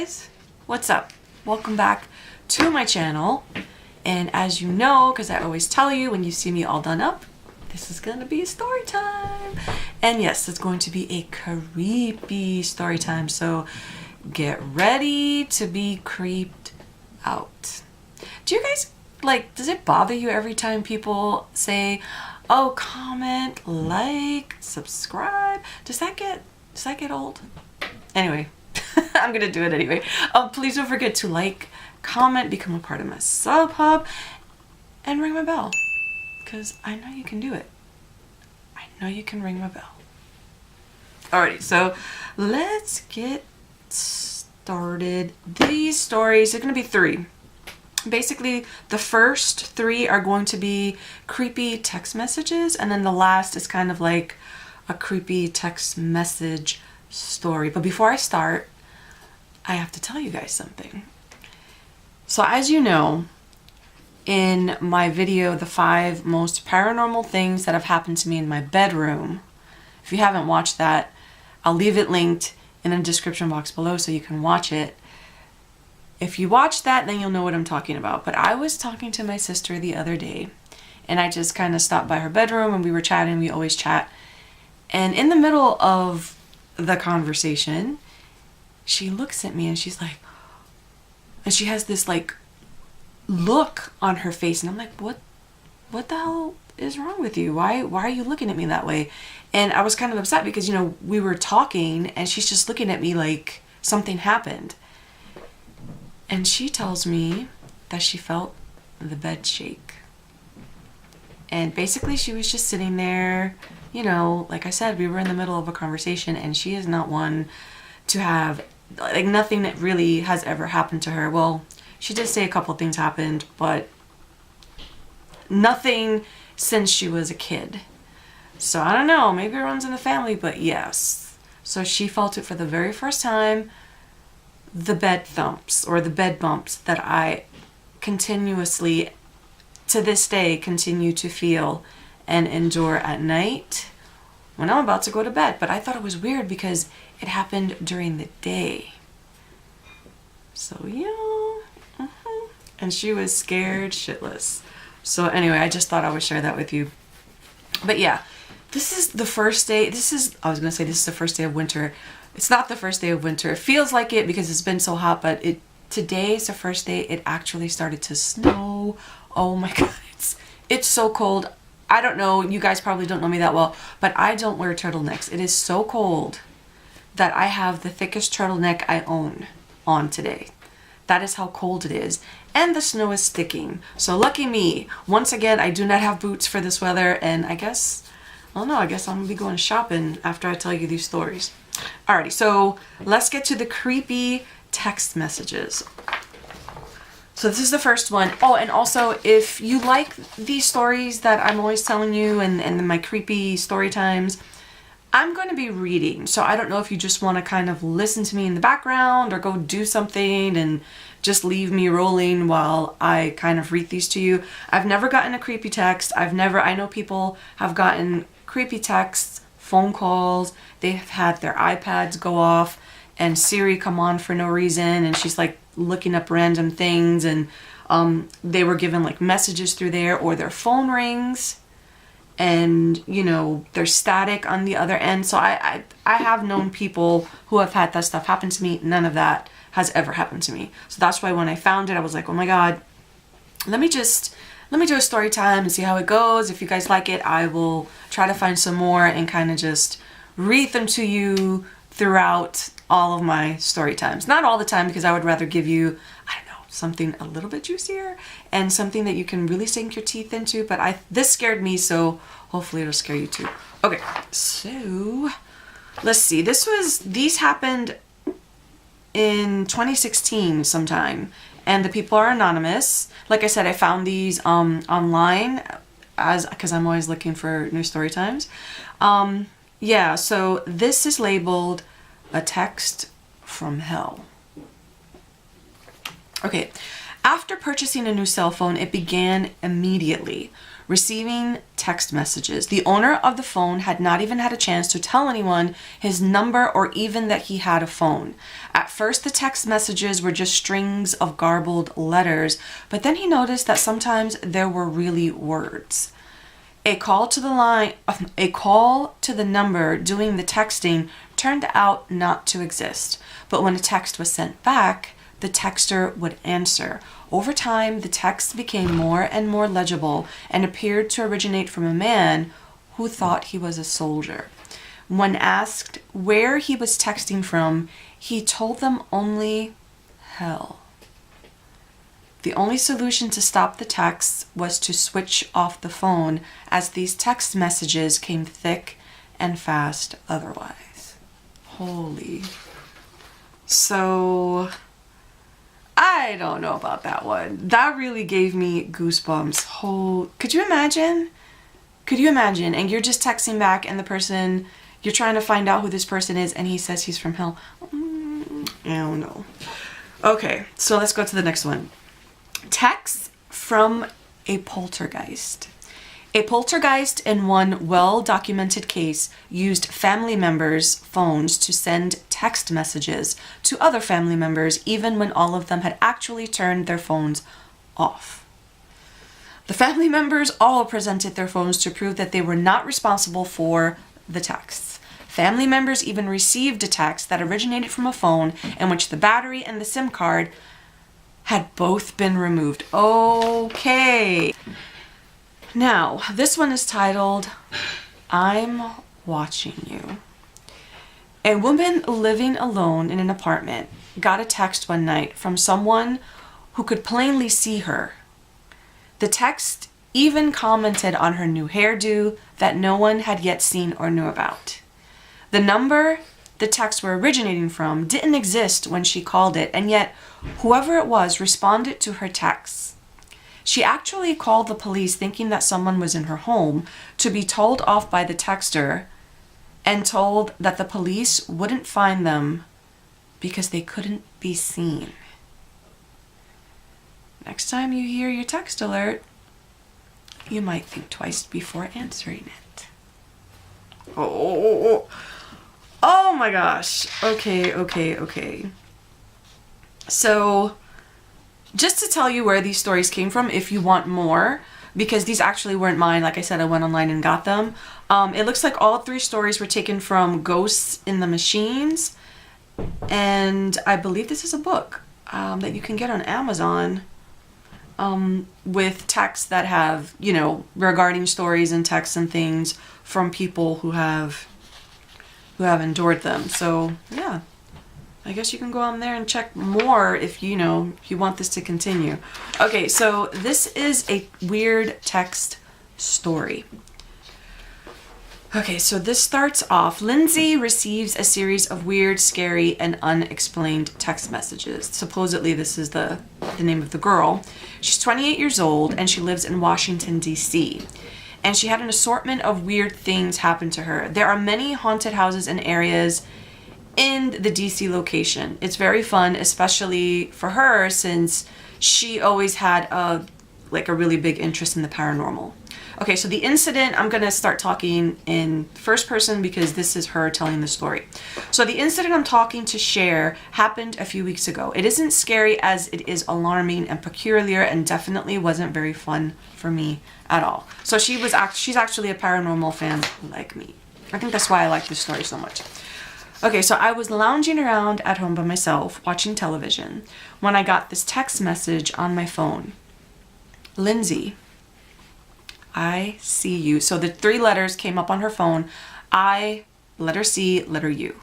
guys, what's up? Welcome back to my channel. And as you know, because I always tell you when you see me all done up, this is going to be a story time. And yes, it's going to be a creepy story time. So get ready to be creeped out. Do you guys, does it bother you every time people say, oh, comment, like, subscribe? Does that get old? Anyway, I'm gonna do it anyway. Please don't forget to like, comment, become a part of my sub hub, and ring my bell, because I know you can do it. I know you can ring my bell. Alrighty, so let's get started. These stories are gonna be 3. Basically, the first 3 are going to be creepy text messages, and then the last is kind of like a creepy text message story. But before I start, I have to tell you guys something. So as you know, in my video, the 5 most paranormal things that have happened to me in my bedroom, if you haven't watched that, I'll leave it linked in the description box below so you can watch it. If you watch that, then you'll know what I'm talking about. But I was talking to my sister the other day, and I just kind of stopped by her bedroom and we were chatting. We always chat. And in the middle of the conversation, she looks at me and she's like, and she has this look on her face, and I'm like, what the hell is wrong with you? Why are you looking at me that way? And I was kind of upset because, we were talking and she's just looking at me like something happened. And she tells me that she felt the bed shake. And basically she was just sitting there, like I said, we were in the middle of a conversation, and she is not one to have, nothing that really has ever happened to her. Well, she did say a couple of things happened, but nothing since she was a kid. So I don't know, maybe it runs in the family, but yes. So she felt it for the very first time. The bed thumps or the bed bumps that I continuously, to this day, continue to feel and endure at night when I'm about to go to bed. But I thought it was weird because it happened during the day. So yeah, and she was scared shitless. So anyway, I just thought I would share that with you. But yeah, this is the first day. This is the first day of winter. It's not the first day of winter. It feels like it because it's been so hot, but today is the first day it actually started to snow. Oh my God, it's so cold. I don't know, you guys probably don't know me that well, but I don't wear turtlenecks. It is so cold that I have the thickest turtleneck I own on today. That is how cold it is. And the snow is sticking. So lucky me. Once again, I do not have boots for this weather, and I guess I'm gonna be going shopping after I tell you these stories. Alrighty, so let's get to the creepy text messages. So this is the first one. Oh, and also, if you like these stories that I'm always telling you and my creepy story times, I'm going to be reading. So I don't know if you just want to kind of listen to me in the background or go do something and just leave me rolling while I kind of read these to you. I've never gotten a creepy text. I know people have gotten creepy texts, phone calls. They've had their iPads go off and Siri come on for no reason, and she's looking up random things, and they were given messages through there, or their phone rings and there's static on the other end. So I have known people who have had that stuff happen to me. None of that has ever happened to me. So that's why when I found it, I was like, oh my God, let me do a story time and see how it goes. If you guys like it, I will try to find some more and kind of just read them to you throughout all of my story times. Not all the time, because I would rather give you, something a little bit juicier and something that you can really sink your teeth into. But this scared me, so hopefully it'll scare you too. Okay, so let's see. These happened in 2016 sometime, and the people are anonymous. Like I said, I found these online because I'm always looking for new story times. Yeah, so this is labeled a text from hell. Okay, After purchasing a new cell phone, it began immediately receiving text messages. The owner of the phone had not even had a chance to tell anyone his number or even that he had a phone. At first, the text messages were just strings of garbled letters, but then he noticed that sometimes there were really words. A call to the number doing the texting turned out not to exist, but when a text was sent back, the texter would answer. Over time, the text became more and more legible and appeared to originate from a man who thought he was a soldier. When asked where he was texting from, he told them only hell. The only solution to stop the texts was to switch off the phone, as these text messages came thick and fast otherwise. Holy. So, I don't know about that one. That really gave me goosebumps. Could you imagine? Could you imagine? And you're just texting back and the person, you're trying to find out who this person is and he says he's from hell. I don't know. Okay, so let's go to the next one. Texts from a poltergeist. A poltergeist in one well-documented case used family members' phones to send text messages to other family members even when all of them had actually turned their phones off. The family members all presented their phones to prove that they were not responsible for the texts. Family members even received a text that originated from a phone in which the battery and the SIM card had both been removed. Okay. Now, this one is titled, I'm Watching You. A woman living alone in an apartment got a text one night from someone who could plainly see her. The text even commented on her new hairdo that no one had yet seen or knew about. The number the texts were originating from didn't exist when she called it, and yet whoever it was responded to her texts. She actually called the police thinking that someone was in her home, to be told off by the texter and told that the police wouldn't find them because they couldn't be seen. Next time you hear your text alert, you might think twice before answering it. Oh my gosh. Okay. So, just to tell you where these stories came from, if you want more, because these actually weren't mine. Like I said, I went online and got them. It looks like all 3 stories were taken from Ghosts in the Machines. And I believe this is a book that you can get on Amazon with texts that have, regarding stories and texts and things from people who have endured them. So, yeah. I guess you can go on there and check more if you want this to continue. Okay, so this is a weird text story. Okay, so this starts off. Lindsay receives a series of weird, scary, and unexplained text messages. Supposedly this is the name of the girl. She's 28 years old and she lives in Washington, D.C. And she had an assortment of weird things happen to her. There are many haunted houses and areas in the DC location. It's very fun, especially for her, since she always had a really big interest in the paranormal. Okay, so the incident, I'm gonna start talking in first person because this is her telling the story. So the incident I'm talking to share happened a few weeks ago. It isn't scary as it is alarming and peculiar, and definitely wasn't very fun for me at all. So she's actually a paranormal fan like me. I think that's why I like this story so much. Okay, so I was lounging around at home by myself, watching television, when I got this text message on my phone. Lindsay, I see you. So the 3 letters came up on her phone. I, letter C, letter U.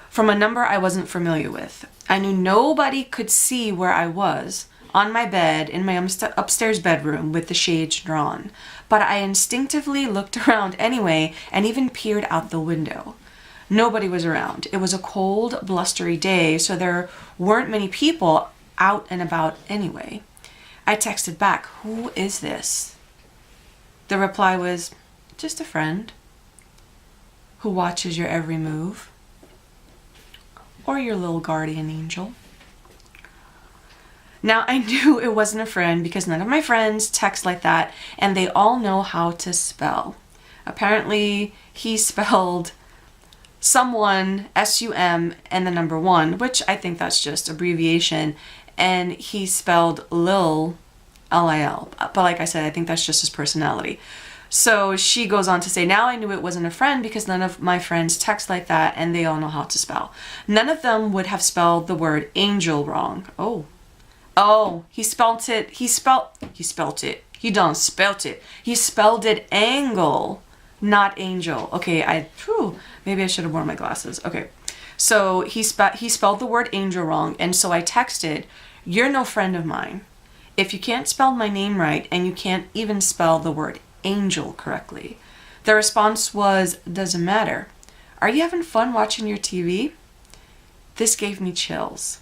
From a number I wasn't familiar with. I knew nobody could see where I was, on my bed, in my upstairs bedroom with the shades drawn. But I instinctively looked around anyway and even peered out the window. Nobody was around. It was a cold, blustery day, so there weren't many people out and about anyway. I texted back, "Who is this?" The reply was, "Just a friend who watches your every move, or your little guardian angel." Now, I knew it wasn't a friend because none of my friends text like that, and they all know how to spell. Apparently, he spelled someone, S-U-M, and the number 1, which I think that's just abbreviation, and he spelled Lil, L-I-L. But like I said, I think that's just his personality. So she goes on to say, now I knew it wasn't a friend because none of my friends text like that, and they all know how to spell. None of them would have spelled the word angel wrong. Oh, he spelt it. He spelt it. He done spelt it. He spelled it angle, not angel. Okay, maybe I should have worn my glasses. Okay, so he spelled the word angel wrong, and so I texted, "You're no friend of mine. If you can't spell my name right, and you can't even spell the word angel correctly." The response was, "Doesn't matter. Are you having fun watching your TV?" This gave me chills.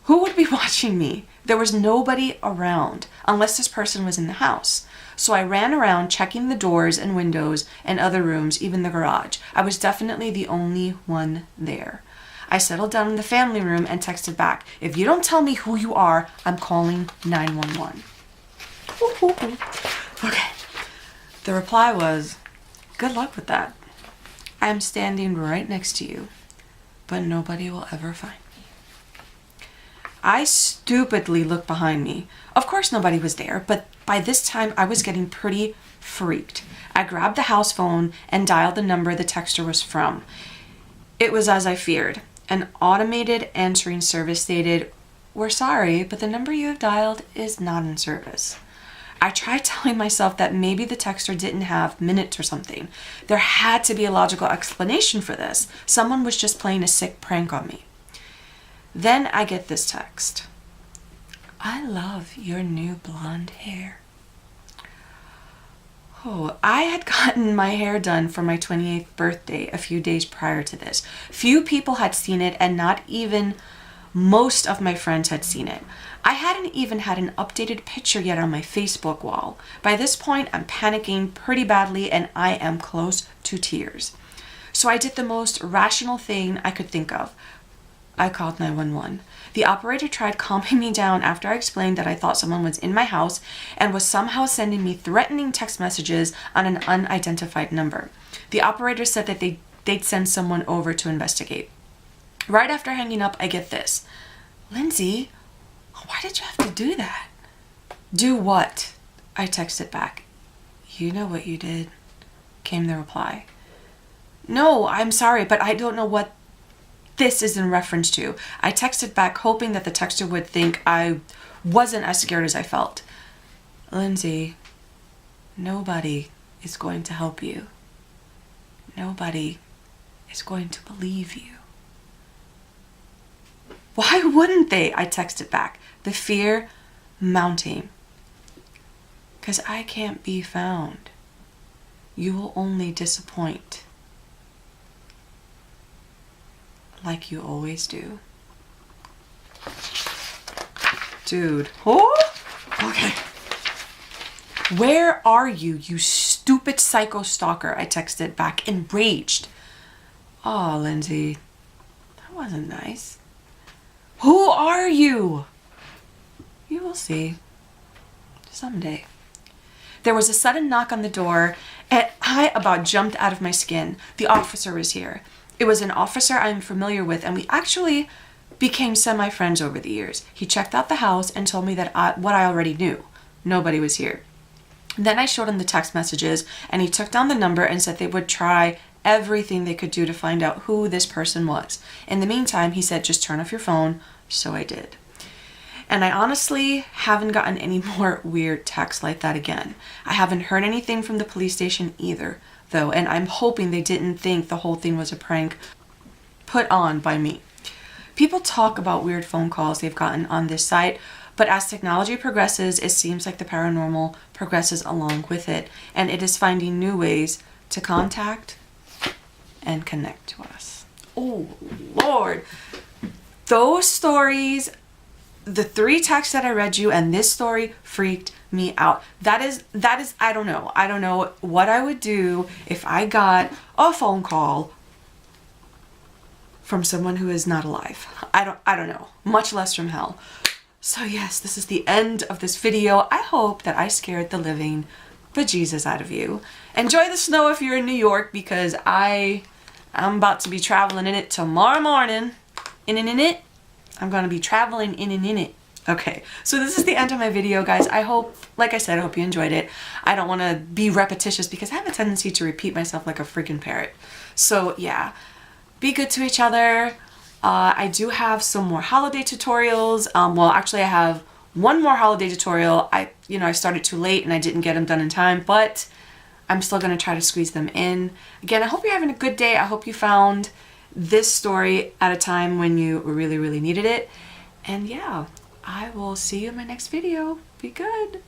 Who would be watching me? There was nobody around, unless this person was in the house. So I ran around checking the doors and windows and other rooms, even the garage. I was definitely the only one there. I settled down in the family room and texted back, "If you don't tell me who you are, I'm calling 911. Okay. The reply was, "Good luck with that. I'm standing right next to you, but nobody will ever find me." I stupidly looked behind me. Of course nobody was there, but by this time I was getting pretty freaked. I grabbed the house phone and dialed the number the texter was from. It was as I feared. An automated answering service stated, "We're sorry, but the number you have dialed is not in service." I tried telling myself that maybe the texter didn't have minutes or something. There had to be a logical explanation for this. Someone was just playing a sick prank on me. Then I get this text. "I love your new blonde hair." Oh, I had gotten my hair done for my 28th birthday a few days prior to this. Few people had seen it, and not even most of my friends had seen it. I hadn't even had an updated picture yet on my Facebook wall. By this point, I'm panicking pretty badly, and I am close to tears. So I did the most rational thing I could think of. I called 911. The operator tried calming me down after I explained that I thought someone was in my house and was somehow sending me threatening text messages on an unidentified number. The operator said that they'd send someone over to investigate. Right after hanging up, I get this. "Lindsay, why did you have to do that?" "Do what?" I texted back. "You know what you did," came the reply. "No, I'm sorry, but I don't know what this is in reference to." I texted back, hoping that the texter would think I wasn't as scared as I felt. "Lindsay, nobody is going to help you. Nobody is going to believe you." "Why wouldn't they?" I texted back, the fear mounting. "'Cause I can't be found. You will only disappoint. Like you always do." Dude. Oh? Okay. "Where are you, you stupid psycho stalker?" I texted back, enraged. "Oh, Lindsay, that wasn't nice." "Who are you?" "You will see. Someday." There was a sudden knock on the door, and I about jumped out of my skin. The officer was here. It was an officer I'm familiar with, and we actually became semi-friends over the years. He checked out the house and told me what I already knew. Nobody was here. Then I showed him the text messages, and he took down the number and said they would try everything they could do to find out who this person was. In the meantime, he said, "Just turn off your phone," so I did. And I honestly haven't gotten any more weird texts like that again. I haven't heard anything from the police station either, though, and I'm hoping they didn't think the whole thing was a prank put on by me. People talk about weird phone calls they've gotten on this site, but as technology progresses, it seems like the paranormal progresses along with it, and it is finding new ways to contact and connect to us. Oh, Lord. Those stories, the 3 texts that I read you and this story freaked me out. That is, I don't know. I don't know what I would do if I got a phone call from someone who is not alive. I don't know, much less from hell. So yes, this is the end of this video. I hope that I scared the living bejesus out of you. Enjoy the snow if you're in New York, because I'm about to be traveling in it tomorrow morning. In it. I'm gonna be traveling in it. Okay, so this is the end of my video, guys. I hope, like I said, I hope you enjoyed it. I don't want to be repetitious because I have a tendency to repeat myself like a freaking parrot. So yeah, be good to each other. I do have some more holiday tutorials. Well, actually I have one more holiday tutorial. I started too late and I didn't get them done in time, but I'm still going to try to squeeze them in. Again, I hope you're having a good day. I hope you found this story at a time when you really, really needed it. And yeah, I will see you in my next video. Be good.